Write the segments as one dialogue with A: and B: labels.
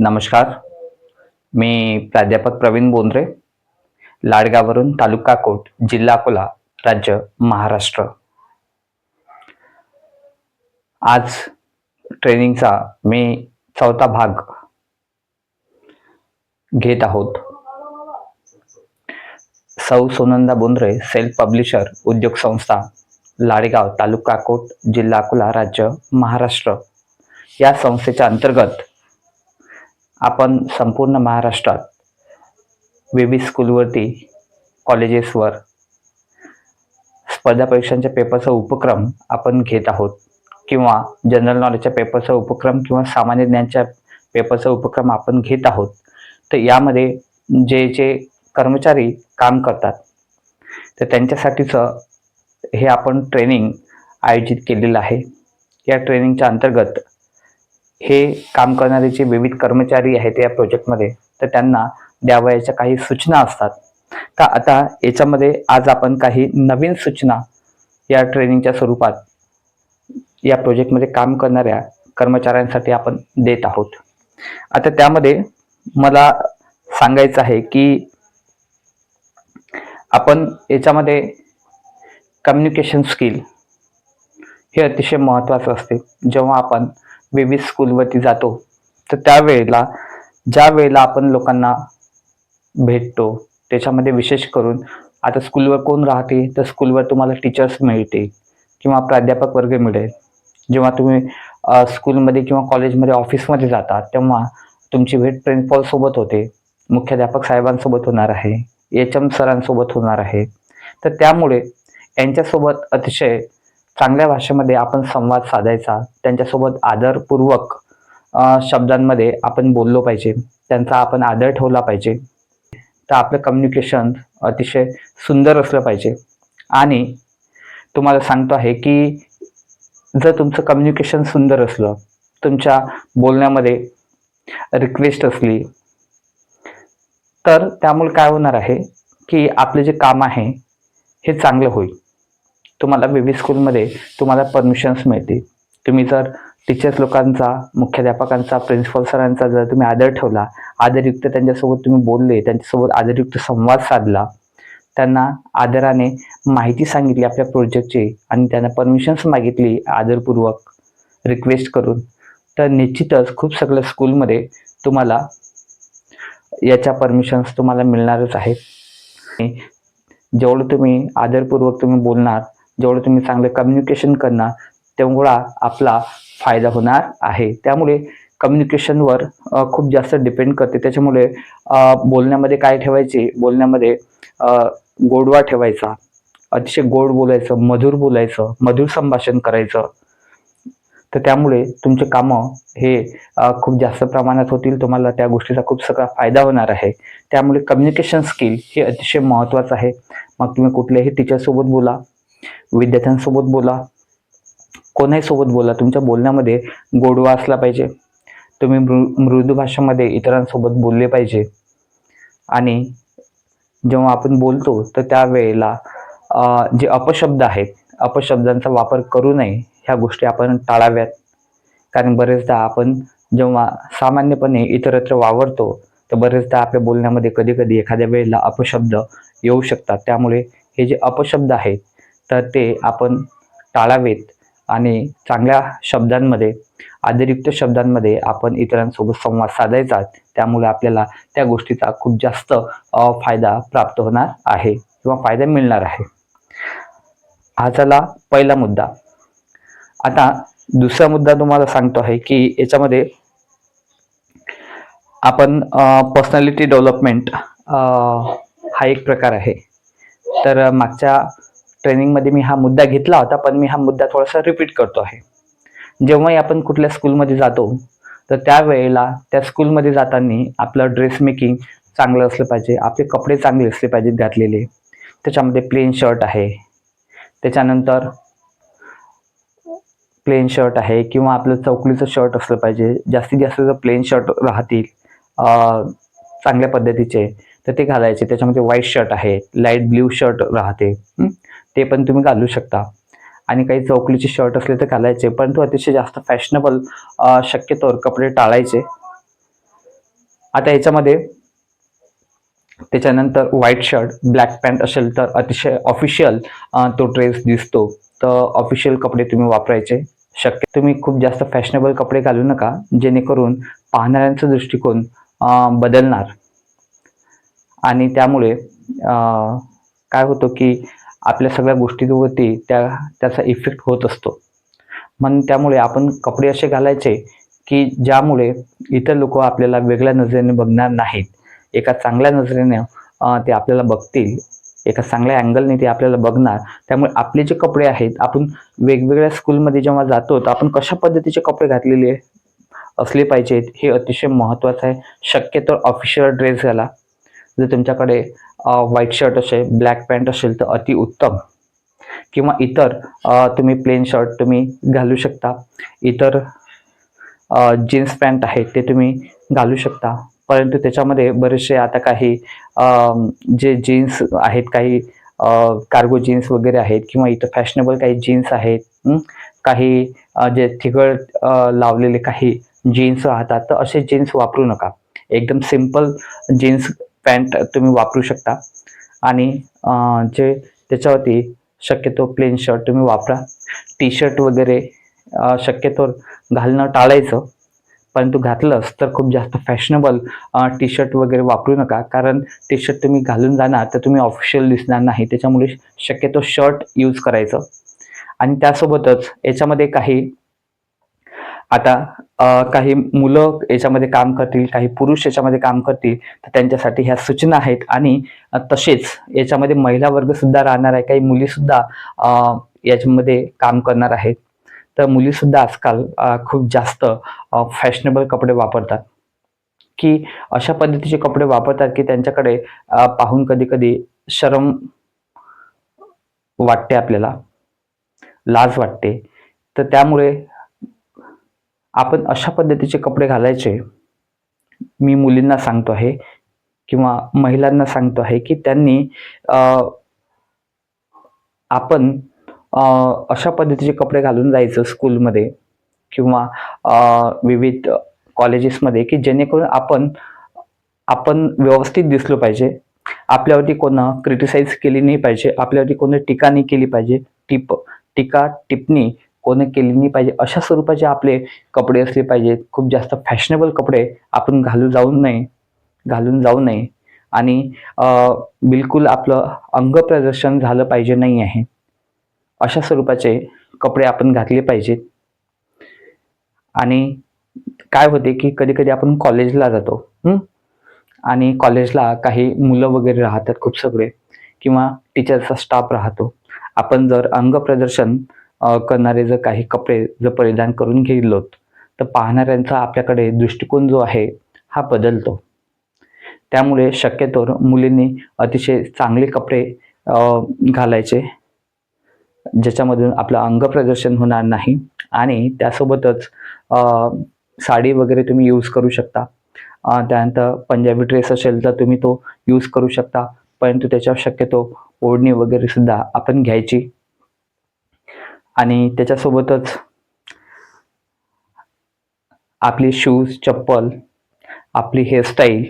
A: नमस्कार. मी प्राध्यापक प्रवीण बोंद्रे, लाडगाववरून, तालुका कोट, जिल्हा अकोला, राज्य महाराष्ट्र. आज ट्रेनिंगचा मी चौथा भाग घेत आहोत. सौ सुनंदा बोंद्रे, सेल्फ पब्लिशर, उद्योग संस्था, लाडगाव, तालुका कोट, जिल्हा अकोला, राज्य महाराष्ट्र या संस्थेच्या अंतर्गत आपण संपूर्ण महाराष्ट्रात विविध स्कूलवरती, कॉलेजेसवर स्पर्धा परीक्षांच्या पेपरचा उपक्रम आपण घेत आहोत किंवा जनरल नॉलेजच्या पेपरचा उपक्रम किंवा सामान्य ज्ञानच्या पेपरचा उपक्रम आपण घेत आहोत. तर यामध्ये जे जे कर्मचारी काम करतात तर त्यांच्यासाठीचं हे आपण ट्रेनिंग आयोजित केलेलं आहे. या ट्रेनिंगच्या अंतर्गत हे काम करणारे जे विविध कर्मचारी आहेत या प्रोजेक्टमध्ये, तर त्यांना द्यावयाच्या काही सूचना असतात. तर आता याच्यामध्ये आज आपण काही नवीन सूचना या ट्रेनिंगच्या स्वरूपात या प्रोजेक्टमध्ये काम करणाऱ्या कर्मचाऱ्यांसाठी आपण देत आहोत. आता त्यामध्ये मला सांगायचं आहे की आपण याच्यामध्ये कम्युनिकेशन स्किल हे अतिशय महत्त्वाचं असते. जेव्हा आपण विविध स्कूलवरती जातो तर त्यावेळेला ज्या वेळेला आपण लोकांना भेटतो त्याच्यामध्ये विशेष करून आता स्कूलवर कोण राहते, तर स्कूलवर तुम्हाला टीचर्स मिळते किंवा प्राध्यापक वर्ग मिळेल. जेव्हा तुम्ही स्कूलमध्ये किंवा कॉलेजमध्ये, ऑफिसमध्ये जाता तेव्हा तुमची भेट प्रिन्सिपॉल सोबत होते, मुख्याध्यापक साहेबांसोबत होणार आहे, HM सरांसोबत होणार आहे. तर त्यामुळे यांच्यासोबत अतिशय चांगल्या भाषेमध्ये आपण संवाद साधायचा, त्यांच्यासोबत आदरपूर्वक शब्दांमध्ये आपण बोललो पाहिजे, त्यांचा आपण आदर ठेवला पाहिजे. तर आपलं कम्युनिकेशन अतिशय सुंदर असलं पाहिजे. आणि तुम्हाला सांगतो आहे की जर तुमचं कम्युनिकेशन सुंदर असलं, तुमच्या बोलण्यामध्ये रिक्वेस्ट असली, तर त्यामुळे काय होणार आहे की आपले जे काम आहे हे चांगलं होईल. तुम्हाला विविध स्कूलमध्ये तुम्हाला परमिशन्स मिळतील. तुम्ही जर टीचर्स लोकांचा, मुख्याध्यापकांचा, प्रिन्सिपल सरांचा जर तुम्ही आदर ठेवला, आदरयुक्त त्यांच्यासोबत तुम्ही बोलले, त्यांच्यासोबत आदरयुक्त संवाद साधला, त्यांना आदराने माहिती सांगितली आपल्या प्रोजेक्टची आणि त्यांना परमिशन्स मागितली आदरपूर्वक रिक्वेस्ट करून, तर निश्चितच खूप सगळ्या स्कूलमध्ये तुम्हाला याच्या परमिशन्स तुम्हाला मिळणारच आहेत. जेवढं तुम्ही आदरपूर्वक तुम्ही बोलणार, जेवढं तुम्ही चांगलं कम्युनिकेशन करणार, तेवढा आपला फायदा होणार आहे. त्यामुळे कम्युनिकेशनवर खूप जास्त डिपेंड करते. त्याच्यामुळे बोलण्यामध्ये काय ठेवायचे, बोलण्यामध्ये गोडवा ठेवायचा, अतिशय गोड बोलायचं, मधुर बोलायचं, मधुर संभाषण करायचं. तर त्यामुळे तुमचे कामं हे खूप जास्त प्रमाणात होतील. तुम्हाला त्या गोष्टीचा खूप सगळा फायदा होणार आहे. त्यामुळे कम्युनिकेशन स्किल हे अतिशय महत्त्वाचं आहे. मग तुम्ही कुठल्याही टीचरसोबत बोला, विद्यार्थ्यांसोबत बोला, कोणाही सोबत बोला, तुमच्या बोलण्यामध्ये गोडवा असला पाहिजे. तुम्ही मृदू भाषेमध्ये इतरांसोबत बोलले पाहिजे. आणि जेव्हा आपण बोलतो तर त्यावेळेला जे अपशब्द आहेत, अपशब्दांचा वापर करू नये, ह्या गोष्टी आपण टाळाव्यात. कारण बरेचदा आपण जेव्हा सामान्यपणे इतरत्र वावरतो तर बरेचदा आपल्या बोलण्यामध्ये कधी कधी एखाद्या वेळेला अपशब्द येऊ शकतात. त्यामुळे हे जे अपशब्द आहेत तर ते आपण टाळावेत आणि चांगल्या शब्दांमध्ये, आदरयुक्त शब्दांमध्ये आपण इतरांसोबत संवाद साधायचा. त्यामुळे आपल्याला त्या गोष्टीचा खूप जास्त फायदा प्राप्त होणार आहे किंवा फायदा मिळणार आहे. हा झाला पहिला मुद्दा. आता दुसरा मुद्दा तुम्हाला सांगतो आहे की याच्यामध्ये आपण पर्सनॅलिटी डेव्हलपमेंट हा एक प्रकार आहे. तर मागच्या ट्रेनिंगमध्ये मी हा मुद्दा घेतला होता, पण मी हा मुद्दा थोडासा रिपीट करतो आहे. जेव्हाही आपण कुठल्या स्कूलमध्ये जातो तर त्यावेळेला त्या स्कूलमध्ये जाताना आपलं ड्रेस मेकिंग चांगलं असलं पाहिजे, आपले कपडे चांगले असले पाहिजेत घातलेले. त्याच्यामध्ये प्लेन शर्ट आहे, त्याच्यानंतर प्लेन शर्ट आहे किंवा आपलं चौकलीचं शर्ट असलं पाहिजे. जास्तीत जास्त जर प्लेन शर्ट राहतील चांगल्या पद्धतीचे तर ते घालायचे. त्याच्यामध्ये व्हाईट शर्ट आहे, लाईट ब्ल्यू शर्ट राहते, ते पण तुम्ही घालू शकता. आणि काही चौकलीचे शर्ट असले तर घालायचे, परंतु अतिशय जास्त फॅशनेबल शक्यतोवर कपडे टाळायचे. आता याच्यामध्ये त्याच्यानंतर व्हाईट शर्ट ब्लॅक पॅन्ट असेल तर अतिशय ऑफिशियल तो ड्रेस दिसतो. तर ऑफिशियल कपडे तुम्ही वापरायचे. शक्य तुम्ही खूप जास्त फॅशनेबल कपडे घालू नका, जेणेकरून पाहणाऱ्यांचा दृष्टिकोन बदलणार आणि त्यामुळे काय होतं की आपल्या सगळ्या गोष्टींवरती त्याचा इफेक्ट होत असतो. म्हणून त्यामुळे आपण कपडे असे घालायचे की ज्यामुळे इतर लोक आपल्याला वेगळ्या नजरेने बघणार नाहीत. एका चांगल्या नजरेने ते आपल्याला बघतील, एका चांगल्या अँगलने ते आपल्याला बघणार. त्यामुळे आपले जे कपडे आहेत, आपण वेगवेगळ्या स्कूलमध्ये जेव्हा जातो तर आपण कशा पद्धतीचे कपडे घातलेले असले पाहिजेत हे अतिशय महत्त्वाचं आहे. शक्यतो ऑफिशियल ड्रेस घाला. जर तुमच्याकडे व्हाईट शर्ट असेल, ब्लॅक पॅन्ट असेल तर अतिउत्तम, किंवा इतर तुम्ही प्लेन शर्ट तुम्ही घालू शकता. इतर जीन्स पॅन्ट आहेत ते तुम्ही घालू शकता. परंतु त्याच्यामध्ये बरेचसे आता काही जे जीन्स आहेत, काही कार्गो जीन्स वगैरे आहेत, किंवा इतर फॅशनेबल काही जीन्स आहेत, काही जे थिगळ लावलेले काही जीन्स राहतात, तर असे जीन्स वापरू नका. एकदम सिंपल जीन्स पॅन्ट तुम्ही वापरू शकता. आणि जे त्याच्यावरती शक्यतो प्लेन शर्ट तुम्ही वापरा. टी शर्ट वगैरे शक्यतो घालणं टाळायचं. परंतु घातलंच तर खूप जास्त फॅशनेबल टी शर्ट वगैरे वापरू नका, कारण टी शर्ट तुम्ही घालून जाणार तर तुम्ही ऑफिशियल दिसणार नाही. त्याच्यामुळे शक्यतो शर्ट यूज करायचं. आणि त्यासोबतच याच्यामध्ये आता काही मुलं याच्यामध्ये काम करतील, काही पुरुष याच्यामध्ये काम करतील, तर त्यांच्यासाठी ह्या सूचना आहेत. आणि तसेच याच्यामध्ये महिला वर्ग सुद्धा राहणार आहे, काही मुली सुद्धा याच्यामध्ये काम करणार आहेत. तर मुली सुद्धा आजकाल खूप जास्त फॅशनेबल कपडे वापरतात, की अशा पद्धतीचे कपडे वापरतात की त्यांच्याकडे पाहून कधी कधी शरम वाटते, आपल्याला लाज वाटते. तर त्यामुळे आपण अशा पद्धतीचे कपडे घालायचे. मी मुलींना सांगतो आहे किंवा महिलांना सांगतो आहे की त्यांनी आपण अशा पद्धतीचे कपडे घालून जायचं स्कूलमध्ये किंवा विविध कॉलेजेसमध्ये, की जेणेकरून आपण आपण व्यवस्थित दिसलो पाहिजे. आपल्यावरती कोण क्रिटिसाइज केली नाही पाहिजे, आपल्यावरती कोणी टीका नाही केली पाहिजे, टीका टिप्पणी कोणी केली नाही पाहिजे. अशा स्वरूपाचे आपले कपडे असले पाहिजेत. खूप जास्त फॅशनेबल कपडे आपण घालून जाऊ नये. आणि बिलकुल आपलं अंग प्रदर्शन झालं पाहिजे नाही आहे, अशा स्वरूपाचे कपडे आपण घातले पाहिजेत. आणि काय होते की कधी कधी आपण कॉलेजला जातो, आणि कॉलेजला काही मुलं वगैरे राहतात खूप सगळे, किंवा टीचरचा स्टाफ राहतो. आपण जर अंग प्रदर्शन करणारे जर काही कपडे जर परिधान करून गेलोत, तर पाहणाऱ्यांचा आपल्याकडे दृष्टिकोन जो आहे हा बदलतो. त्यामुळे शक्यतो मुलींनी अतिशय चांगले कपडे घालायचे, ज्याच्यामधून आपलं अंग प्रदर्शन होणार नाही. आणि त्यासोबतच साडी वगैरे तुम्ही यूज करू शकता. त्यानंतर पंजाबी ड्रेस असेल तर तुम्ही तो यूज करू शकता, परंतु त्याच्यावर शक्यतो ओढणी वगैरे सुद्धा आपण घ्यायची. आणि त्याच्यासोबतच आपली शूज, चप्पल, आपली हेअरस्टाईल,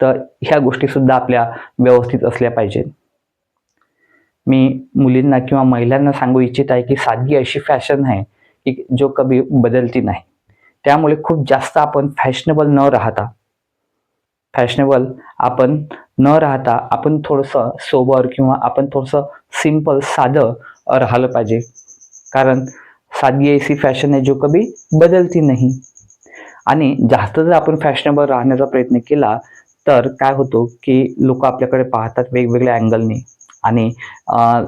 A: तर ह्या गोष्टी सुद्धा आपल्या व्यवस्थित असल्या पाहिजेत. मी मुलींना किंवा महिलांना सांगू इच्छित आहे की सादगी अशी फॅशन आहे की जो कधी बदलती नाही. त्यामुळे खूप जास्त आपण फॅशनेबल आपण थोडंसं सोबर किंवा आपण थोडंसं सिंपल साधं राहिलं पाहिजे. कारण सादगी ऐसी फॅशन आहे जो कभी बदलती नाही. आणि जास्त जर आपण फॅशनेबल राहण्याचा प्रयत्न केला तर काय होतो की लोक आपल्याकडे पाहतात वेगवेगळ्या अँगलने, आणि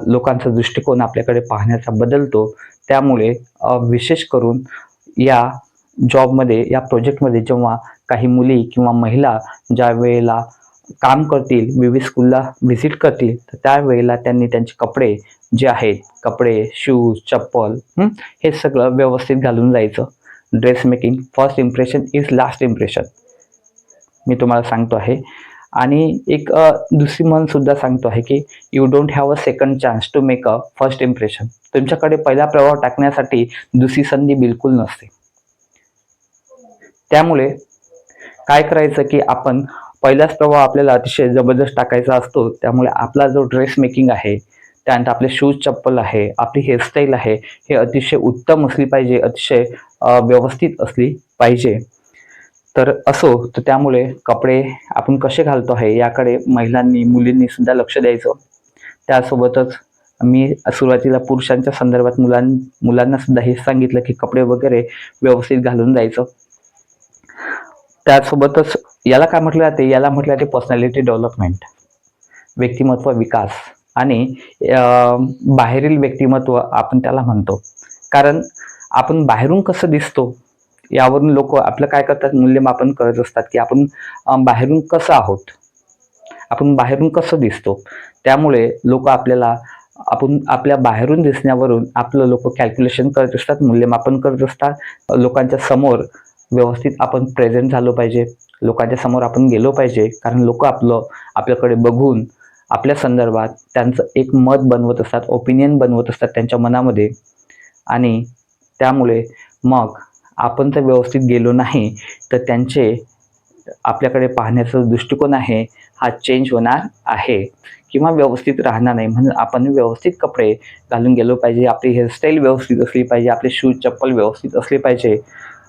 A: लोकांचा दृष्टिकोन आपल्याकडे पाहण्याचा बदलतो. त्यामुळे विशेष करून या जॉबमध्ये, या प्रोजेक्टमध्ये जेव्हा काही मुली किंवा महिला ज्या वेळेला काम करतील, विविध स्कूलला व्हिजिट करतील, तर त्यावेळेला त्यांनी त्यांचे कपडे जे आहेत, कपडे, शूज, चप्पल, हे सगळं व्यवस्थित घालून जायचं. Dress making first impression is last impression, मी तुम्हाला सांगतो आहे. आणि एक दुसरी म्हण सुद्धा सांगतो आहे की you don't have a second chance to make a first impression. तुमच्याकडे पहिला प्रभाव टाकण्यासाठी दुसरी संधी बिलकुल नसते. त्यामुळे काय करायचं की आपण पहिलाच प्रभाव आपल्याला अतिशय जबरदस्त टाकायचा असतो, त्यामुळे आपला जो ड्रेस मेकिंग आहे, त्यानंतर आपले शूज चप्पल आहे, आपली हेअरस्टाईल आहे, हे अतिशय उत्तम असली पाहिजे, अतिशय व्यवस्थित असली पाहिजे. तर असो, तर त्यामुळे कपडे आपण कसे घालतो आहे याकडे महिलांनी मुलींनी सुद्धा लक्ष द्यायचं. त्यासोबतच मी सुरुवातीला पुरुषांच्या संदर्भात मुलांना सुद्धा हेच सांगितलं की कपडे वगैरे व्यवस्थित घालून जायचं. त्यासोबतच याला काय म्हटलं जाते, याला म्हटलं जाते पर्सनॅलिटी डेव्हलपमेंट, व्यक्तिमत्व विकास. आणि बाहेरील व्यक्तिमत्व आपण त्याला म्हणतो, कारण आपण बाहेरून कसं दिसतो यावरून लोक आपलं काय करतात, मूल्यमापन करत असतात की आपण बाहेरून कसं आहोत, आपण बाहेरून कसं दिसतो. त्यामुळे लोक आपण आपल्या बाहेरून दिसण्यावरून आपलं लोक कॅल्क्युलेशन करत असतात, मूल्यमापन करत असतात. लोकांच्या समोर व्यवस्थित आपण प्रेझेंट झालो पाहिजे, लोकांच्या समोर आपण गेलो पाहिजे, कारण लोक आपल्याकडे बघून आपल्या संदर्भात त्यांचं एक मत बनवत असतात, ओपिनियन बनवत असतात त्यांच्या मनामध्ये. आणि त्यामुळे मग आपण जर व्यवस्थित गेलो नाही तर त्यांचे आपल्याकडे पाहण्याचा दृष्टिकोन आहे हा चेंज होणार आहे किंवा व्यवस्थित राहणार नाही. म्हणून आपण व्यवस्थित कपडे घालून गेलो पाहिजे, आपली हेअरस्टाईल व्यवस्थित असली पाहिजे, आपले शूज चप्पल व्यवस्थित असले पाहिजे.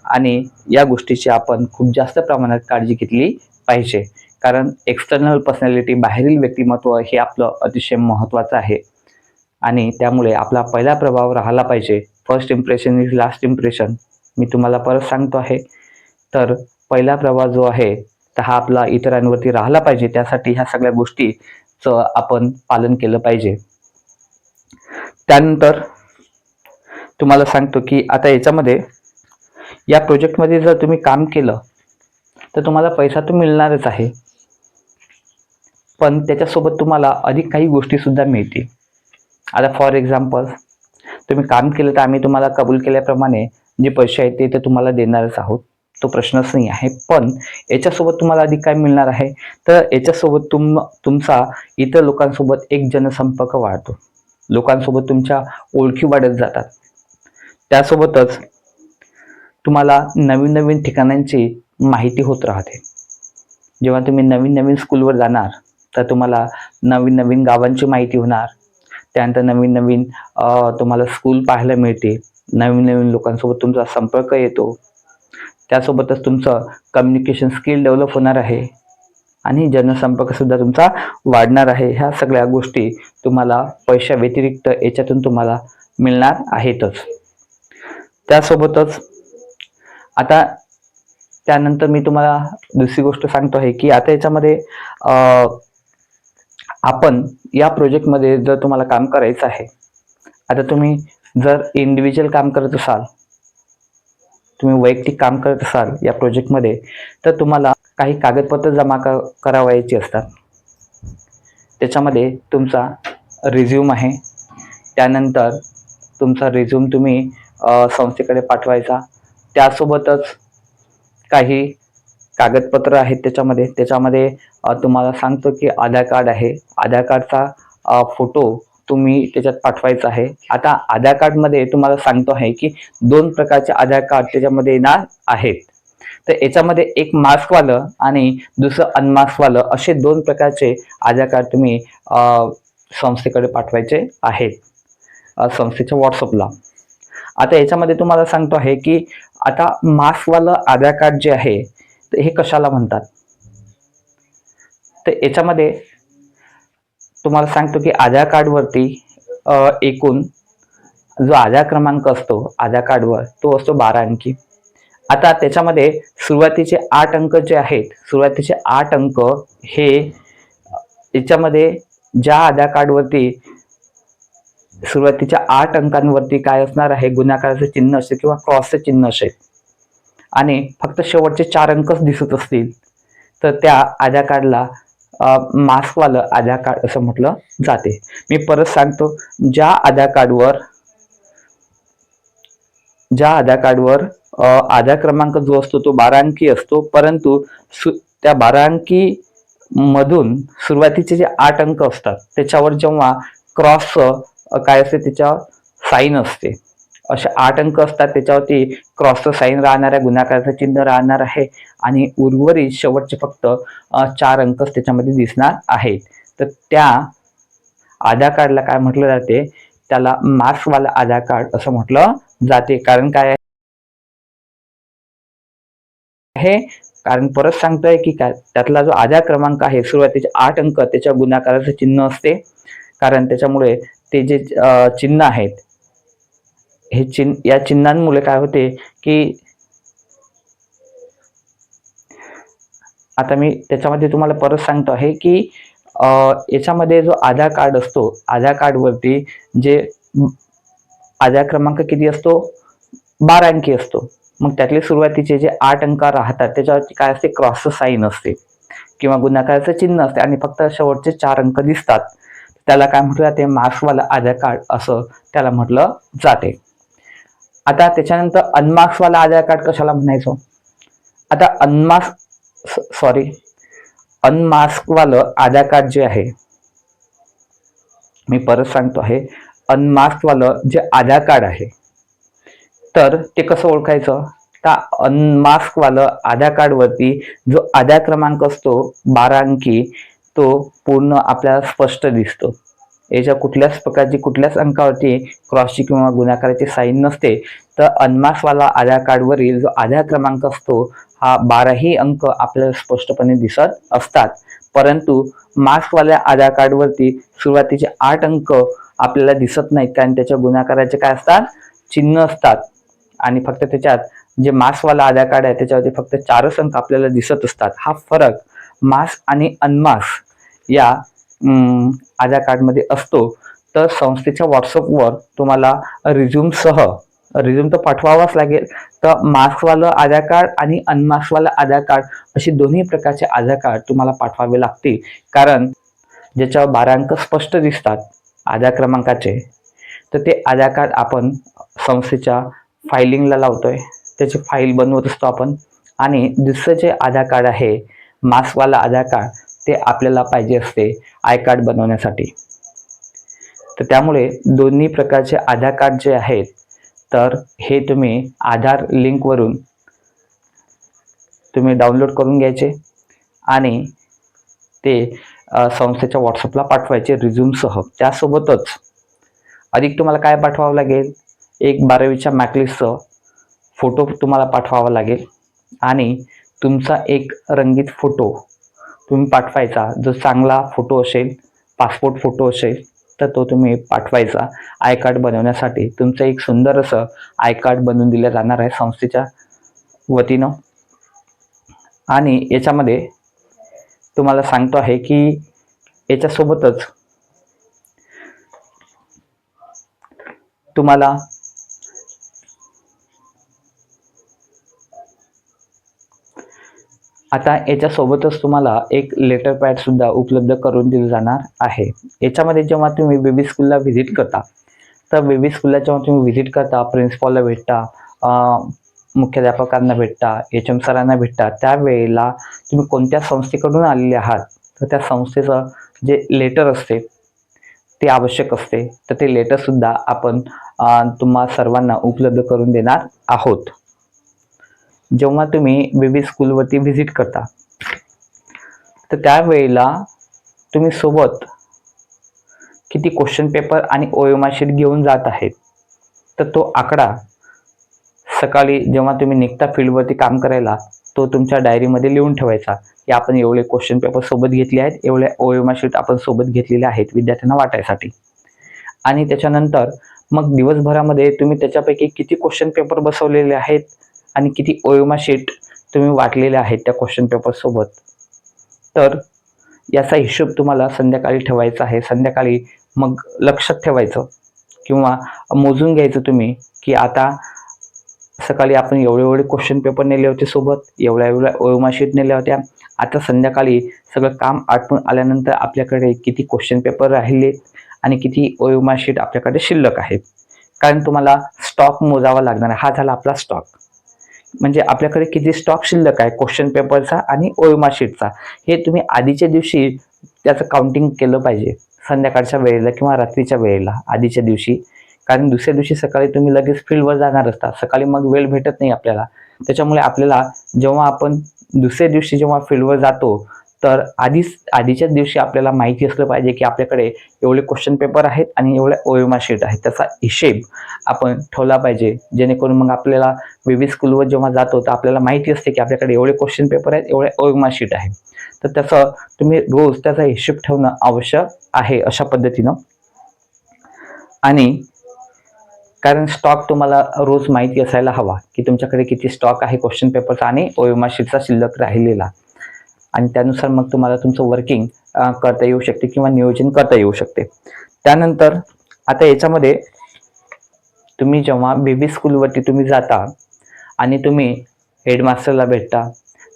A: आणि या गोष्टीची आपण खूप जास्त प्रमाणात काळजी घेतली पाहिजे, कारण एक्सटर्नल पर्सनॅलिटी, बाहेरील व्यक्तिमत्व हे आपलं अतिशय महत्त्वाचं आहे. आणि त्यामुळे आपला पहिला प्रभाव राहिला पाहिजे. First impression is last impression, मी तुम्हाला परत सांगतो आहे. तर पहिला प्रभाव जो आहे तर हा आपला इतरांवरती राहिला पाहिजे, त्यासाठी ह्या सगळ्या गोष्टीचं आपण पालन केलं पाहिजे. त्यानंतर तुम्हाला सांगतो की आता याच्यामध्ये या प्रोजेक्टमध्ये जर तुम्ही काम केलं तर तुम्हाला पैसा तर मिळणारच आहे, पण त्याच्यासोबत तुम्हाला अधिक काही गोष्टी सुद्धा मिळतील. आता फॉर एक्झाम्पल, तुम्ही काम केलं तर आम्ही तुम्हाला कबूल केल्याप्रमाणे जे पैसे आहेत ते तर तुम्हाला देणारच आहोत, तो प्रश्नच नाही आहे. पण याच्यासोबत तुम्हाला अधिक काय मिळणार आहे, तर याच्यासोबत तुमचा इतर लोकांसोबत एक जनसंपर्क वाढतो, लोकांसोबत तुमच्या ओळखी वाढत जातात. त्यासोबतच तुम्हाला नवीन नवीन ठिकाणांची माहिती होत राहते. जेव्हा तुम्ही नवीन नवीन स्कूलवर जाणार तर तुम्हाला नवीन नवीन गावांची माहिती होणार. त्यानंतर नवीन नवीन तुम्हाला स्कूल पाहायला मिळते, नवीन नवीन लोकांसोबत तुमचा संपर्क येतो. त्यासोबतच तुमचं कम्युनिकेशन स्किल डेव्हलप होणार आहे आणि जनसंपर्क सुद्धा तुमचा वाढणार आहे. ह्या सगळ्या गोष्टी तुम्हाला पैशा व्यतिरिक्त याच्यातून तुम्हाला मिळणार आहेतच. त्यासोबतच आता त्यानंतर मी तुम्हाला दुसरी गोष्ट सांगतो आहे की आता याच्यामध्ये आपण या प्रोजेक्टमध्ये जर तुम्हाला काम करायचं आहे, आता तुम्ही जर इंडिव्हिज्युअल काम करत असाल, तुम्ही वैयक्तिक काम करत असाल या प्रोजेक्टमध्ये, तर तुम्हाला काही कागदपत्र जमा करावायची असतात. त्याच्यामध्ये तुमचा रिझ्यूम आहे, त्यानंतर तुमचा रिझ्यूम तुम्ही संस्थेकडे पाठवायचा. त्यासोबतच काही कागदपत्र आहेत त्याच्यामध्ये तुम्हाला सांगतो की आधार कार्ड आहे, आधार कार्डचा फोटो तुम्ही त्याच्यात पाठवायचा आहे. आता आधार कार्डमध्ये तुम्हाला सांगतो आहे की 2 प्रकारचे आधार कार्ड त्याच्यामध्ये येणार आहेत. तर याच्यामध्ये एक मास्कवालं आणि दुसरं अनमास्कवालं असे 2 प्रकारचे आधार कार्ड तुम्ही संस्थेकडे पाठवायचे आहेत, संस्थेच्या व्हॉट्सअपला. आता याच्यामध्ये तुम्हाला सांगतो आहे की आता मास्कवालं आधार कार्ड जे आहे तर हे कशाला म्हणतात, तर याच्यामध्ये तुम्हाला सांगतो की आधार कार्डवरती एकूण जो आधार क्रमांक असतो आधार कार्डवर तो असतो 12 अंकी. आता त्याच्यामध्ये सुरुवातीचे 8 अंक जे आहेत, सुरुवातीचे 8 अंक हे याच्यामध्ये ज्या आधार कार्डवरती सुरुवातीच्या 8 अंकांवरती काय असणार आहे, गुणाकाराचं चिन्ह असेल किंवा क्रॉसचं चिन्ह असेल आणि फक्त शेवटचे 4 अंकच दिसत असतील तर त्या आधार कार्डला मास्कवालं आधार कार्ड असं म्हटलं जाते. मी परत सांगतो, ज्या आधार कार्डवर आधार क्रमांक जो असतो तो 12 अंकी असतो, परंतु त्या 12 अंकी मधून सुरुवातीचे जे 8 अंक असतात त्याच्यावर जेव्हा क्रॉस काय असते त्याच्यावर साईन असते, असे 8 अंक असतात, त्याच्यावरती क्रॉसचं साईन राहणार आहे, गुणाकाराचं चिन्ह राहणार आहे आणि उर्वरित शेवटचे फक्त 4 अंकच त्याच्यामध्ये दिसणार आहेत. तर त्या आधार कार्डला काय म्हटलं जाते, त्याला मार्क्सवाला आधार कार्ड असं म्हटलं जाते. कारण काय आहे, कारण परत सांगतोय की काय, त्यातला जो आधार क्रमांक आहे सुरुवातीचे 8 अंक त्याच्या गुणाकाराचं चिन्ह असते. कारण त्याच्यामुळे ते जे चिन्ह आहेत, हे चिन्ह, या चिन्हांमुळे काय होते की आता मी त्याच्यामध्ये तुम्हाला परत सांगतो आहे की याच्यामध्ये जो आधार कार्ड असतो, आधार कार्डवरती जे आधार क्रमांक किती असतो, 12 अंकी असतो. मग त्यातले सुरुवातीचे जे 8 अंक राहतात त्याच्यावरती काय असते, क्रॉसचं साईन असते किंवा गुणाकाराचं चिन्ह असते आणि फक्त शेवटचे 4 अंक दिसतात. त्याला काय म्हटलं जाते, मार्क्सवाला आधार कार्ड असं त्याला म्हटलं जाते. आता त्याच्यानंतर अनमार्क्सवाला आधार कार्ड कशाला म्हणायचो. आता अनमास्कवालं आधार कार्ड जे आहे, मी परत सांगतो आहे, अनमास्कवालं जे आधार कार्ड आहे, तर ते कसं ओळखायचं. तर अनमास्कवालं आधार कार्डवरती जो आधार क्रमांक असतो 12 अंकी, तो पूर्ण आपल्याला स्पष्ट दिसतो. याच्या कुठल्याच प्रकारची, कुठल्याच अंकावरती क्रॉसची किंवा गुणाकाराची साईन नसते. तर अनमार्क्सवाला आधार कार्डवरील जो आधार क्रमांक असतो हा 12ही अंक आपल्याला स्पष्टपणे दिसत असतात. परंतु मार्क्सवाल्या आधार कार्डवरती सुरुवातीचे 8 अंक आपल्याला दिसत नाहीत, कारण त्याच्या गुणाकाराचे काय असतात, चिन्ह असतात. आणि फक्त त्याच्यात जे मार्क्सवाला आधार कार्ड आहे त्याच्यावरती फक्त 4च अंक आपल्याला दिसत असतात. हा फरक मार्क्स आणि अनमार्क्स या आधार कार्डमध्ये असतो. तर संस्थेच्या व्हॉट्सअपवर तुम्हाला रिझ्यूम तर पाठवावाच लागेल. तर मार्क्सवालं आधार कार्ड आणि अनमार्क्सवालं आधार कार्ड अशी दोन्ही प्रकारचे आधार कार्ड तुम्हाला पाठवावे लागतील. कारण ज्याच्यावर 12 अंक स्पष्ट दिसतात आधार क्रमांकाचे, तर ते आधार कार्ड आपण संस्थेच्या फायलिंगला लावतोय, त्याची फाईल बनवत असतो आपण. आणि दुसरं जे आधार कार्ड आहे, मार्क्सवाला आधार कार्ड, ते आपल्याला पाहिजे असते आय कार्ड बनवण्यासाठी. तर त्यामुळे दोन्ही प्रकारचे आधार कार्ड जे आहेत, तर हे तुम्ही आधार लिंकवरून तुम्ही डाउनलोड करून घ्यायचे आणि ते संस्थेच्या व्हॉट्सअपला पाठवायचे रिझ्यूमसह. त्यासोबतच अधिक तुम्हाला काय पाठवावं लागेल, एक 12वीच्या मार्कलिस्टचं फोटो तुम्हाला पाठवावा लागेल आणि तुमचा एक रंगीत फोटो तुम्ही पाठवायचा. जो चांगला फोटो असेल, पासपोर्ट फोटो असेल, तर तो तुम्ही पाठवायचा आय कार्ड बनवण्यासाठी. तुमचं एक सुंदर असं आय कार्ड बनवून दिलं जाणार आहे संस्थेच्या वतीनं. आणि याच्यामध्ये तुम्हाला सांगतो आहे की याच्यासोबतच तुम्हाला आता याच्यासोबतच तुम्हाला एक लेटर पॅड सुद्धा उपलब्ध करून दिलं जाणार आहे. याच्यामध्ये जेव्हा तुम्ही बेबी स्कूलला व्हिजिट करता, तर बेबी स्कूलला जेव्हा तुम्ही व्हिजिट करता, प्रिन्सिपॉलला भेटता, मुख्याध्यापकांना भेटता, HM सरांना भेटता, त्यावेळेला तुम्ही कोणत्या संस्थेकडून आलेले आहात, तर त्या संस्थेचं जे लेटर असते ते आवश्यक असते. तर ते लेटरसुद्धा आपण तुम्हा सर्वांना उपलब्ध करून देणार आहोत. जेव्हा तुम्ही बेबी स्कूलवरती व्हिजिट करता, तर त्यावेळेला तुम्ही सोबत किती क्वेश्चन पेपर आणि ओएमआर शीट घेऊन जात आहेत, तर तो आकडा सकाळी जेव्हा तुम्ही निघता फील्डवरती काम करायला, तो तुमच्या डायरीमध्ये लिहून ठेवायचा की आपण एवढे क्वेश्चन पेपर सोबत घेतले आहेत, एवढे ओएमआर शीट आपण सोबत घेतलेले आहेत विद्यार्थ्यांना वाटायसाठी. आणि त्याच्यानंतर मग दिवसभरामध्ये तुम्ही त्याच्यापैकी किती क्वेश्चन पेपर बसवलेले आहेत आणि किती ओएमआर शीट तुम्ही वाटलेले आहेत त्या क्वेश्चन पेपर सोबत, तर याचा हिशोब तुम्हाला संध्याकाळी ठेवायचा आहे. संध्याकाळी मग लक्षात ठेवायचं किंवा मोजून घ्यायचं तुम्ही की आता सकाळी आपण एवढे क्वेश्चन पेपर नेले होते सोबत, एवढ्या ओएमआर शीट नेल्या होत्या. आता संध्याकाळी सगळं काम आटपून आल्यानंतर आपल्याकडे किती क्वेश्चन पेपर राहिले आणि किती ओएमआर शीट आपल्याकडे शिल्लक आहेत. कारण तुम्हाला स्टॉक मोजावा लागणार आहे. हा झाला आपला स्टॉक, म्हणजे आपल्याकडे किती स्टॉक शिल्लक आहे क्वेश्चन पेपरचा आणि ओएमआर शीटचा, हे तुम्ही आधीच्या दिवशी त्याचं काउंटिंग केलं पाहिजे. संध्याकाळच्या वेळेला किंवा रात्रीच्या वेळेला आधीच्या दिवशी कारण दुसऱ्या दिवशी सकाळी तुम्ही लगेच फील्डवर जाणार असता, सकाळी मग वेळ भेटत नाही आपल्याला. त्याच्यामुळे आपल्याला जेव्हा आपण दुसऱ्या दिवशी जेव्हा फील्डवर जातो, तर आधीच्याच दिवशी आपल्याला माहिती असलं पाहिजे की आपल्याकडे एवढे क्वेश्चन पेपर आहेत आणि एवढ्या ओएमआर शीट आहेत. त्याचा हिशेब आपण ठेवला पाहिजे, जेणेकरून मग आपल्याला विविध स्कूलवर जेव्हा जातो तर आपल्याला माहिती असते की आपल्याकडे एवढे क्वेश्चन पेपर आहेत, एवढे ओएमआर शीट आहे. तर त्याचं तुम्ही रोज त्याचा हिशेब ठेवणं आवश्यक आहे अशा पद्धतीनं. आणि कारण स्टॉक तुम्हाला रोज माहिती असायला हवा की तुमच्याकडे किती स्टॉक आहे क्वेश्चन पेपरचा आणि ओएमआर शीटचा शिल्लक राहिलेला, आणि त्यानुसार मग तुम्हाला तुमचं वर्किंग करता येऊ शकते किंवा नियोजन करता येऊ शकते. त्यानंतर आता याच्यामध्ये तुम्ही जेव्हा बेबी स्कूलवरती तुम्ही जाता आणि तुम्ही हेडमास्टरला भेटता,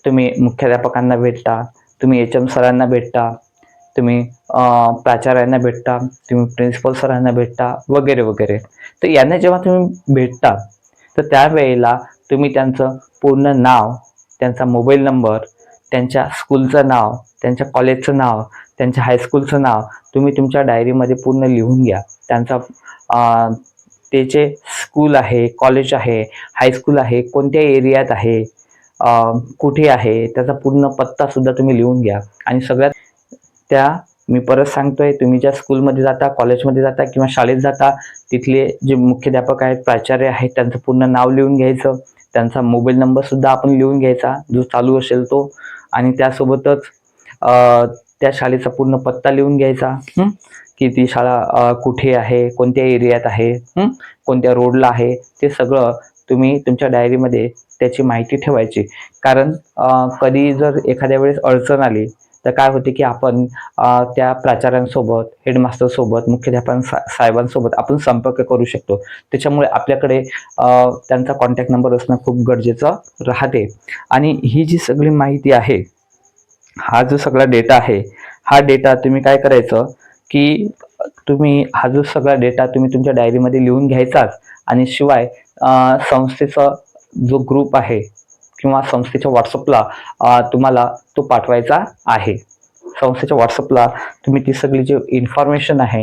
A: तुम्ही मुख्याध्यापकांना भेटता, तुम्ही HM सरांना भेटता, तुम्ही प्राचार्यांना भेटता, तुम्ही प्रिन्सिपल सरांना भेटता वगैरे वगैरे. तर यांना जेव्हा तुम्ही भेटता तर त्यावेळेला तुम्ही त्यांचं पूर्ण नाव, त्यांचा मोबाईल नंबर, त्यांच्या स्कूलचं नाव, त्यांच्या कॉलेजचं नाव, त्यांच्या हायस्कूलचं नाव तुम्ही तुमच्या डायरीमध्ये पूर्ण लिहून घ्या. त्यांचा ते जे स्कूल आहे, कॉलेज आहे, हायस्कूल आहे, कोणत्या एरियात आहे, कुठे आहे, त्याचा पूर्ण पत्ता सुद्धा तुम्ही लिहून घ्या. आणि सगळ्यात त्या मी परत सांगतोय, तुम्ही ज्या स्कूलमध्ये जाता, कॉलेजमध्ये जाता किंवा शाळेत जाता, तिथले जे मुख्याध्यापक आहेत, प्राचार्य आहेत, त्यांचं पूर्ण नाव लिहून घ्यायचं. त्यांचा मोबाईल नंबर सुद्धा आपण लिहून घ्यायचा जो चालू असेल तो, आणि त्यासोबतच त्या शाळेचा पूर्ण पत्ता लिहून घ्यायचा, की ती शाळा कुठे आहे, कोणत्या एरियात आहे, कोणत्या रोडला आहे, ते सगळं तुम्ही तुमच्या डायरीमध्ये त्याची माहिती ठेवायची. कारण कधी जर एखाद्या वेळेस अडचण आली तर काय होते की आपण त्या प्राचार्यांसोबत, हेडमास्टरसोबत, मुख्याध्यापक साहेबांसोबत आपण संपर्क करू शकतो. त्याच्यामुळे आपल्याकडे त्यांचा कॉन्टॅक्ट नंबर असणं खूप गरजेचं राहते. आणि ही जी सगळी माहिती आहे, हा जो सगळा डेटा आहे, हा डेटा तुम्ही काय करायचं की तुम्ही हा जो सगळा डेटा तुम्ही तुमच्या डायरीमध्ये लिहून घ्यायचाच. आणि शिवाय संस्थेचा जो ग्रुप आहे किंवा संस्थेच्या व्हॉट्सअपला तुम्हाला तो पाठवायचा आहे. संस्थेच्या व्हॉट्सअपला तुम्ही ती सगळी जी इन्फॉर्मेशन आहे,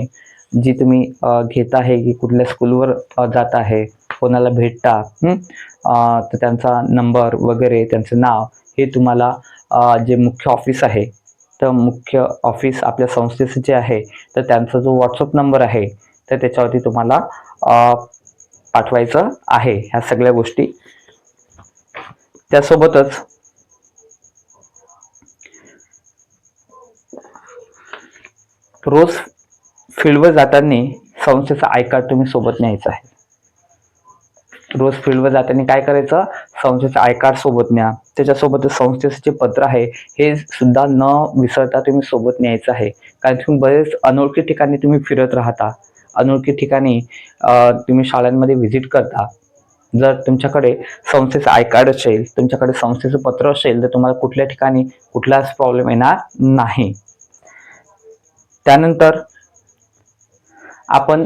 A: जी तुम्ही घेत आहे की कुठल्या स्कूलवर जात आहे, कोणाला भेटता, तर त्यांचा नंबर वगैरे, त्यांचं नाव, हे तुम्हाला जे मुख्य ऑफिस आहे, तर मुख्य ऑफिस आपल्या संस्थेचं जे आहे, तर त्यांचा जो व्हॉट्सअप नंबर आहे तर त्याच्यावरती तुम्हाला पाठवायचं आहे ह्या सगळ्या गोष्टी. त्यासोबतच रोज फील्डवर जाताना संस्थेचा आय कार्ड तुम्ही सोबत न्यायचं आहे. रोज फील्डवर जाताना काय करायचं, संस्थेचं आय कार्ड सोबत न्या. त्याच्यासोबत संस्थेचं जे पत्र आहे हे सुद्धा न विसरता तुम्ही सोबत न्यायचं आहे. कारण तुम्ही बरेच अनोळखी ठिकाणी तुम्ही फिरत राहता, अनोळखी ठिकाणी तुम्ही शाळांमध्ये व्हिजिट करता. जर तुमच्याकडे संस्थेचं आय कार्ड असेल, तुमच्याकडे संस्थेचं पत्र असेल, तर तुम्हाला कुठल्या ठिकाणी कुठलाच प्रॉब्लेम येणार नाही. त्यानंतर आपण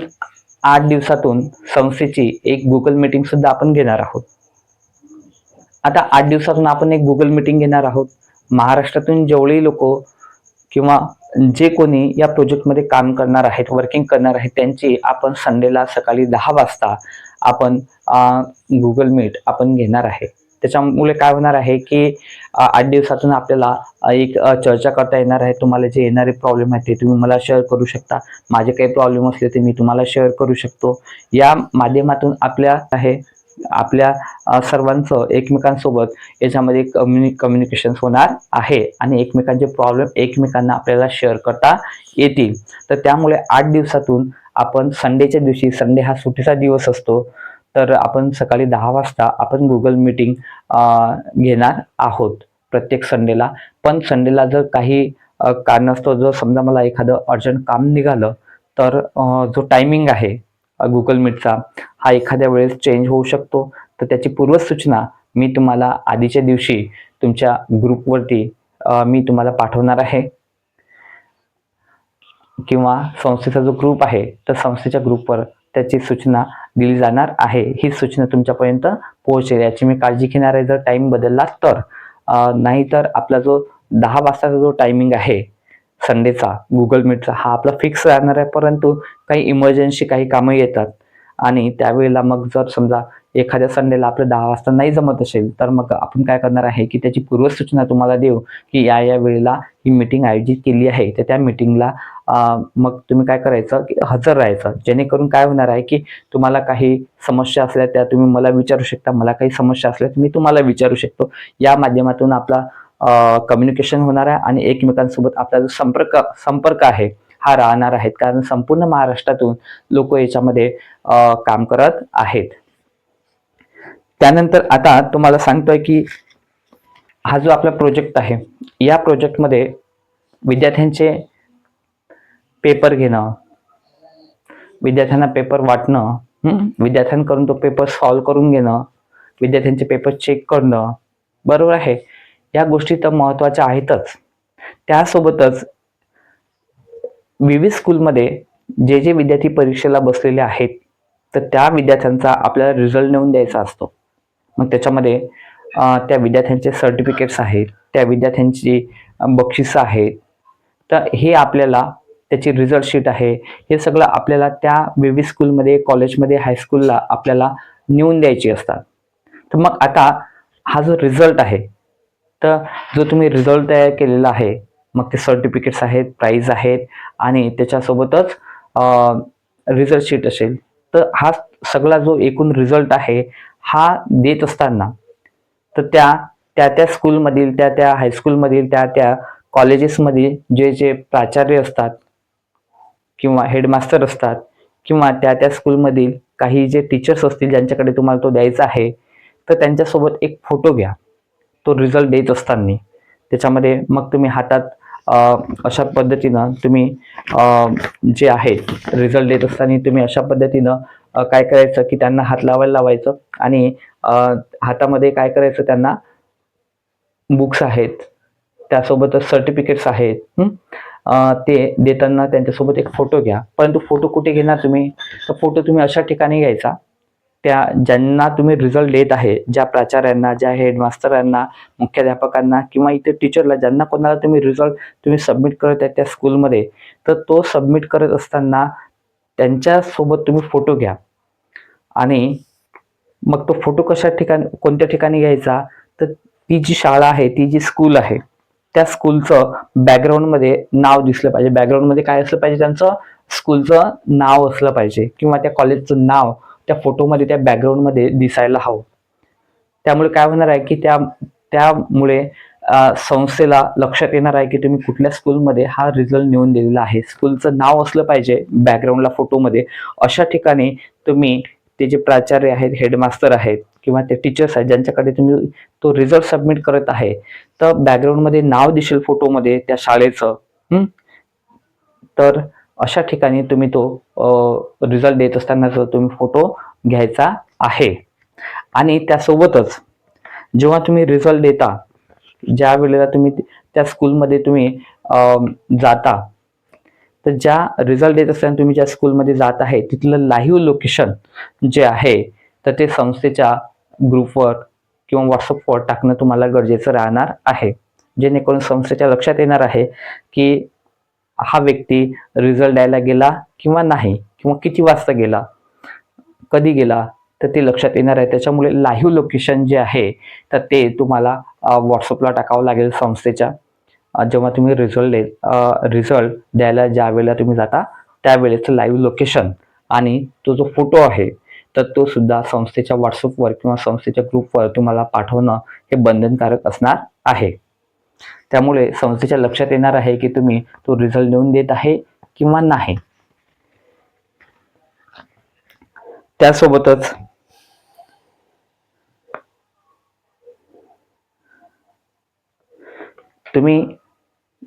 A: 8 दिवसातून संस्थेची एक गुगल मीटिंग सुद्धा आपण घेणार आहोत. आता 8 दिवसातून आपण एक गुगल मीटिंग घेणार आहोत. महाराष्ट्रातून जेवढे लोक किंवा जे कोणी या प्रोजेक्टमध्ये काम करणार आहेत, वर्किंग करणार आहेत, त्यांची आपण संडेला सकाळी 10 वाजता आपण गुगल मीट आपण घेणार आहे. त्याच्यामुळे काय होणार आहे की 8 दिवसातून आपल्याला एक चर्चा करता येणार आहे. तुम्हाला जे येणारे प्रॉब्लेम आहेत ते तुम्ही मला शेअर करू शकता. माझे काही प्रॉब्लेम असले ते मी तुम्हाला शेअर करू शकतो. या माध्यमातून आपल्या सर्वांचं एकमेकांसोबत याच्यामध्ये कम्युनिकेशन होणार आहे आणि एकमेकांचे प्रॉब्लेम एकमेकांना आपल्याला शेअर करता येतील. तर त्यामुळे 8 दिवसातून आपण संडेच्या दिवशी, संडे हा सुट्टीचा दिवस असतो, तर आपण सकाळी 10 वाजता आपण गुगल मीटिंग घेणार आहोत प्रत्येक संडेला. पण संडेला जर काही कारणास्तव जर समजा मला एखादं अर्जंट काम निघालं तर जो टायमिंग आहे गुगल मीटचा हा एखाद्या वेळेस चेंज होऊ शकतो. तर त्याची पूर्वसूचना मी तुम्हाला आधीच्या दिवशी तुमच्या ग्रुपवरती मी तुम्हाला पाठवणार आहे, किंवा संस्थेचा जो ग्रुप आहे तर संस्थेच्या ग्रुपवर त्याची सूचना दिली जाणार आहे. ही सूचना तुमच्यापर्यंत पोहोचेल याची मी काळजी घेणार आहे जर टाइम बदलला तर. नाहीतर आपला जो 10 वाजताचा जो टायमिंग आहे संडेचा गुगल मीटचा हा आपला फिक्स राहणार आहे. परंतु काही इमर्जन्सी काही कामं येतात आणि त्यावेळेला मग जर समजा एखाद्या संडेला आपलं 10 वाजता नाही जमत असेल, तर मग आपण काय करणार आहे की त्याची पूर्वसूचना तुम्हाला देऊ की या वेळेला ही मीटिंग आयोजित केली आहे. तर त्या मीटिंगला मग तुम्ही काय करायचं की हजर राहायचं. जेणेकरून काय होणार आहे की तुम्हाला काही समस्या असल्या त्या तुम्ही मला विचारू शकता, मला काही समस्या असल्या तर मी तुम्हाला विचारू शकतो. या माध्यमातून आपला कम्युनिकेशन होणार आहे आणि एकमेकांसोबत आपला जो संपर्क आहे हा राहणार आहे. कारण संपूर्ण महाराष्ट्रातून लोक याच्यामध्ये काम करत आहेत. त्यानंतर आता तुम्हाला सांगतोय की हा जो आपला प्रोजेक्ट आहे, या प्रोजेक्टमध्ये विद्यार्थ्यांचे पेपर घेणं, विद्यार्थ्यांना पेपर वाटणं, विद्यार्थ्यांकडून तो पेपर सॉल्व्ह करून घेणं, विद्यार्थ्यांचे पेपर चेक करणं, बरोबर आहे. या गोष्टी तर महत्त्वाच्या आहेतच. त्यासोबतच विविध स्कूलमध्ये जे विद्यार्थी परीक्षेला बसलेले आहेत, तर त्या विद्यार्थ्यांचा आपल्याला रिझल्ट नेऊन द्यायचा असतो. मग त्याच्यामध्ये त्या विद्यार्थ्यांचे सर्टिफिकेट्स आहेत, त्या विद्यार्थ्यांची बक्षिसं आहेत. तर हे आपल्याला त्याची रिझल्ट शीट आहे, हे सगळं आपल्याला त्या विविध स्कूलमध्ये, कॉलेजमध्ये, हायस्कूलला आपल्याला नेऊन द्यायची असतात. तर मग आता हा जो रिझल्ट आहे, तर जो तुम्ही रिझल्ट तयार केलेला आहे, मग ते सर्टिफिकेट्स आहेत, प्राइज आहेत आणि त्याच्यासोबतच रिझल्ट शीट असेल. तर हा सगळा जो एकूण रिझल्ट आहे हा देत असताना तर त्या स्कूलमधील, त्या हायस्कूलमधील, त्या कॉलेजेसमधील जे प्राचार्य असतात किंवा हेडमास्टर असतात किंवा त्या स्कूलमधील काही जे टीचर्स असतील ज्यांच्याकडे तुम्हाला तो द्यायचा आहे, तर त्यांच्यासोबत एक फोटो घ्या तो रिझल्ट देत असताना. त्याच्यामध्ये मग तुम्ही हातात अशा पद्धतीनं तुम्ही जे आहेत रिझल्ट देत असताना तुम्ही अशा पद्धतीनं काय करायचं की त्यांना हात लावायचं आणि हातामध्ये काय करायचं, त्यांना बुक्स आहेत, त्यासोबतच सर्टिफिकेट्स आहेत, ते देताना त्यांच्यासोबत एक फोटो घ्या. परंतु फोटो कुठे घेणार तुम्ही, तर फोटो तुम्ही अशा ठिकाणी घ्यायचा त्या ज्यांना तुम्ही रिझल्ट देत आहे, ज्या प्राचार्यांना, ज्या हेडमास्टरांना, मुख्याध्यापकांना किंवा इतर टीचरला, ज्यांना कोणाला तुम्ही रिझल्ट तुम्ही सबमिट करत आहे त्या स्कूलमध्ये, तर तो सबमिट करत असताना त्यांच्यासोबत तुम्ही फोटो घ्या. आणि मग तो फोटो कोणत्या ठिकाणी घ्यायचा, तर ती जी शाळा आहे, ती जी स्कूल आहे, त्या स्कूलचं बॅकग्राऊंडमध्ये नाव दिसलं पाहिजे. बॅकग्राऊंडमध्ये काय असलं पाहिजे, त्यांचं स्कूलचं नाव असलं पाहिजे किंवा त्या कॉलेजचं नाव त्या फोटोमध्ये, त्या बॅकग्राऊंडमध्ये दिसायला हवं. त्यामुळे काय होणार आहे की त्यामुळे संस्थेला लक्षात येणार आहे की तुम्ही कुठल्या स्कूलमध्ये हा रिझल्ट नेऊन दिलेला आहे. स्कूलचं नाव असलं पाहिजे बॅकग्राऊंडला फोटोमध्ये. अशा ठिकाणी तुम्ही ते जे प्राचार्य आहेत, हेडमास्टर आहेत किंवा ते टीचर्स आहेत ज्यांच्याकडे तुम्ही तो रिझल्ट सबमिट करत आहे, तर बॅकग्राऊंडमध्ये नाव दिसेल फोटोमध्ये त्या शाळेचं. तर अशा ठिकाणी तुम्ही तो रिझल्ट देत असताना तुम्ही फोटो घ्यायचा आहे. आणि त्यासोबतच जेव्हा तुम्ही रिझल्ट देता, ज्या वेळेला तुम्ही त्या स्कूलमध्ये तुम्ही जाता, तर ज्या रिझल्ट देत असताना तुम्ही ज्या स्कूलमध्ये जात आहे तिथलं लाईव्ह लोकेशन जे आहे, तर ते संस्थेच्या ग्रुपवर किंवा व्हॉट्सअपवर टाकणं तुम्हाला गरजेचं राहणार आहे. जेणेकरून संस्थेच्या लक्षात येणार आहे की हा व्यक्ती रिझल्ट द्यायला गेला किंवा नाही, किंवा किती वाजता गेला, कधी गेला, तर ते लक्षात येणार आहे. त्याच्यामुळे लाईव्ह लोकेशन जे आहे तर ते तुम्हाला व्हॉट्सअपला टाकावं लागेल संस्थेच्या. जेव्हा तुम्ही रिझल्ट द्यायला ज्या वेळेला तुम्ही जाता त्यावेळेचं लाईव्ह लोकेशन आणि तो जो फोटो आहे तर तो सुद्धा संस्थेच्या व्हॉट्सअपवर किंवा संस्थेच्या ग्रुपवर तुम्हाला पाठवणं हे बंधनकारक असणार आहे. त्यामुळे संस्थेच्या लक्षात येणार आहे की तुम्ही तो रिझल्ट नेऊन देत आहे किंवा नाही. त्यासोबतच तुम्ही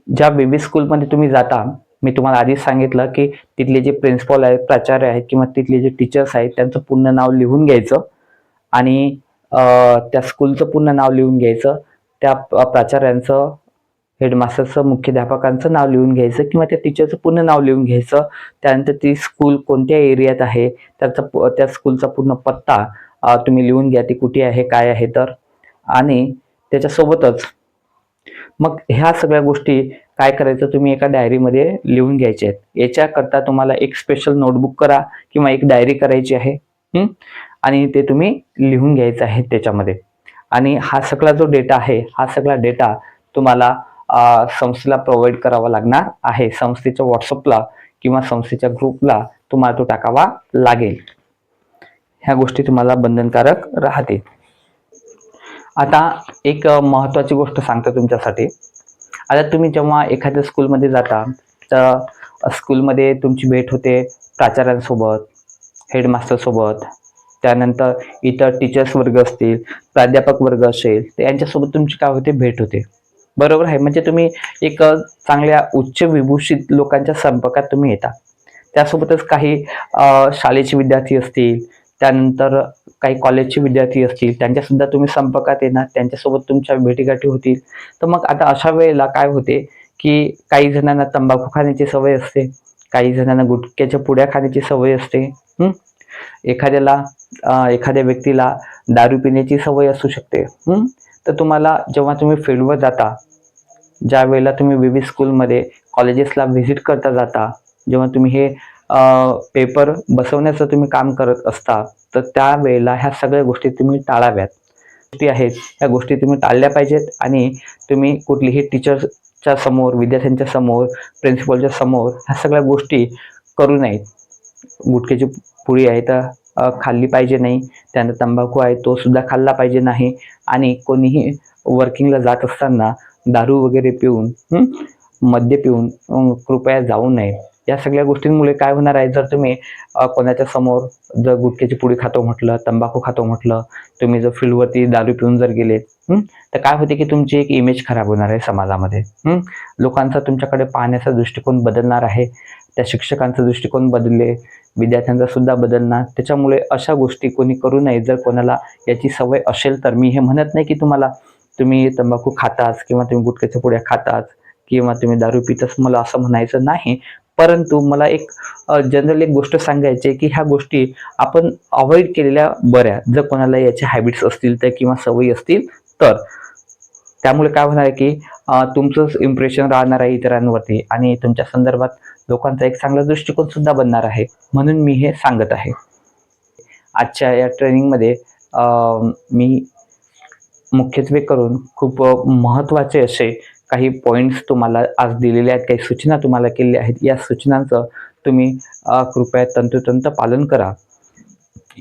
A: ज्या बेबी स्कूलमध्ये तुम्ही जाता, मी तुम्हाला आधीच सांगितलं की तिथले जे प्रिन्सिपल आहेत, प्राचार्य आहेत किंवा तिथले जे टीचर्स आहेत त्यांचं पूर्ण नाव लिहून घ्यायचं आणि त्या स्कूलचं पूर्ण नाव लिहून घ्यायचं, त्या प्राचार्यांचं, हेडमास्टरचं, मुख्याध्यापकांचं नाव लिहून घ्यायचं किंवा त्या टीचरचं पूर्ण नाव लिहून घ्यायचं. त्यानंतर ती स्कूल कोणत्या एरियात आहे त्या स्कूलचा पूर्ण पत्ता तुम्ही लिहून घ्या, ती कुठे आहे, काय आहे तर. आणि त्याच्यासोबतच मग ह्या सगळ्या गोष्टी काय करायचं, तुम्ही एका डायरीमध्ये लिहून घ्यायचे आहेत. याच्याकरता तुम्हाला एक स्पेशल नोटबुक करा किंवा एक डायरी करायची आहे. आणि ते तुम्ही लिहून घ्यायचं आहे त्याच्यामध्ये. आणि हा सगळा जो डेटा आहे, हा सगळा डेटा तुम्हाला संस्थेला प्रोव्हाइड करावा लागणार आहे. संस्थेच्या व्हॉट्सअपला किंवा संस्थेच्या ग्रुपला तुम्हाला तो टाकावा लागेल. ह्या गोष्टी तुम्हाला बंधनकारक राहते. आता एक महत्वाची गोष्ट सांगतो तुमच्यासाठी. आता तुम्ही जेव्हा एखाद्या स्कूलमध्ये जाता, तर स्कूलमध्ये तुमची भेट होते प्राचार्यांसोबत, हेडमास्टर सोबत, त्यानंतर इतर टीचर्स वर्ग असतील, प्राध्यापक वर्ग असेल, तर यांच्यासोबत तुमची काय होते, भेट होते. बरोबर आहे. म्हणजे तुम्ही एक चांगल्या उच्च विभूषित लोकांच्या संपर्कात तुम्ही येता. त्यासोबतच काही शाळेचे विद्यार्थी असतील, त्यानंतर काही कॉलेजचे विद्यार्थी असतील, त्यांच्या सुद्धा तुम्ही संपर्कात येणार, त्यांच्यासोबत तुमच्या भेटीगाठी होतील. तर मग आता अशा वेळेला काय होते, की काही जणांना तंबाखू खाण्याची सवय असते, काही जणांना गुटख्याच्या पुड्या खाण्याची सवय असते. एखाद्याला एखाद्या व्यक्तीला दारू पिण्याची सवय असू शकते. तर तुम्हाला जेव्हा तुम्ही फील्डवर जाता, ज्या वेळेला तुम्ही विविध स्कूलमध्ये कॉलेजेसला व्हिजिट करता जाता, जेव्हा तुम्ही हे पेपर बसवण्याचं तुम्ही काम करत असता, तर त्यावेळेला ह्या सगळ्या गोष्टी तुम्ही टाळाव्यात. गोष्टी आहेत ह्या गोष्टी तुम्ही टाळल्या पाहिजेत. आणि तुम्ही कुठलीही टीचरच्या समोर, विद्यार्थ्यांच्या समोर, प्रिन्सिपलच्या समोर ह्या सगळ्या गोष्टी करू नयेत. गुटख्याची पुडी आहे तर खाल्ली पाहिजे नाही, त्यानंतर तंबाखू आहे तो सुद्धा खाल्ला पाहिजे नाही. आणि कोणीही वर्किंगला जात असताना दारू वगैरे पिऊन, मद्य पिऊन कृपया जाऊ नये. या सगळ्या गोष्टींमुळे काय होणार आहे, जर तुम्ही कोणाच्या समोर जर गुटख्याची पुडी खातो म्हटलं, तंबाखू खातो म्हटलं, तुम्ही जर फील्डवरती दारू पिऊन जर गेले, तर काय होते की तुमची एक इमेज खराब होणार आहे समाजामध्ये. लोकांचा तुमच्याकडे पाहण्याचा दृष्टिकोन बदलणार आहे. त्या शिक्षकांचा दृष्टिकोन बदलले, विद्यार्थ्यांचा सुद्धा बदलणार. त्याच्यामुळे अशा गोष्टी कोणी करू नये. जर कोणाला याची सवय असेल तर, मी हे म्हणत नाही की तुम्ही तंबाखू खाताच किंवा तुम्ही गुटख्याच्या पुड्या खाताच किंवा तुम्ही दारू पिताच, मला असं म्हणायचं नाही. परंतु मला एक जनरल एक गोष्ट सांगायची आहे, की ह्या गोष्टी आपण अवॉइड केलेल्या बऱ्या, जर कोणाला याचे हॅबिट्स असतील तर किंवा सवयी असतील तर. त्यामुळे काय होणार आहे की तुमचंच इम्प्रेशन राहणार आहे इतरांवरती आणि तुमच्या संदर्भात लोकांचा एक चांगला दृष्टिकोन सुद्धा बनणार आहे. म्हणून मी हे सांगत आहे. आजच्या या ट्रेनिंगमध्ये मी मुख्यत्वे करून खूप महत्त्वाचे असे काही पॉईंट्स तुम्हाला आज दिलेले आहेत, काही सूचना तुम्हाला केलेल्या आहेत. या सूचनांचं तुम्ही कृपया तंतोतंत पालन करा.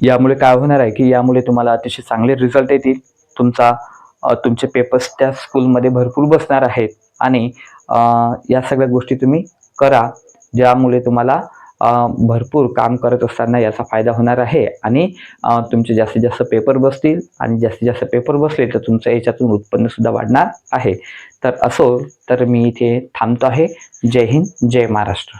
A: यामुळे काय होणार आहे की यामुळे तुम्हाला अतिशय चांगले रिझल्ट येतील. तुमचे पेपर्स त्या स्कूलमध्ये भरपूर बसणार आहेत. आणि या सगळ्या गोष्टी तुम्ही करा, ज्यामुळे तुम्हाला भरपूर काम करत असताना याचा फायदा होणार आहे. आणि तुमचे जास्तीत जास्त पेपर बसतील आणि जास्तीत जास्त पेपर बसले तर तुमचं याच्यातून उत्पन्न सुद्धा वाढणार आहे. तर असो तर मी इथे थांबतो आहे. जय हिंद, जय महाराष्ट्र.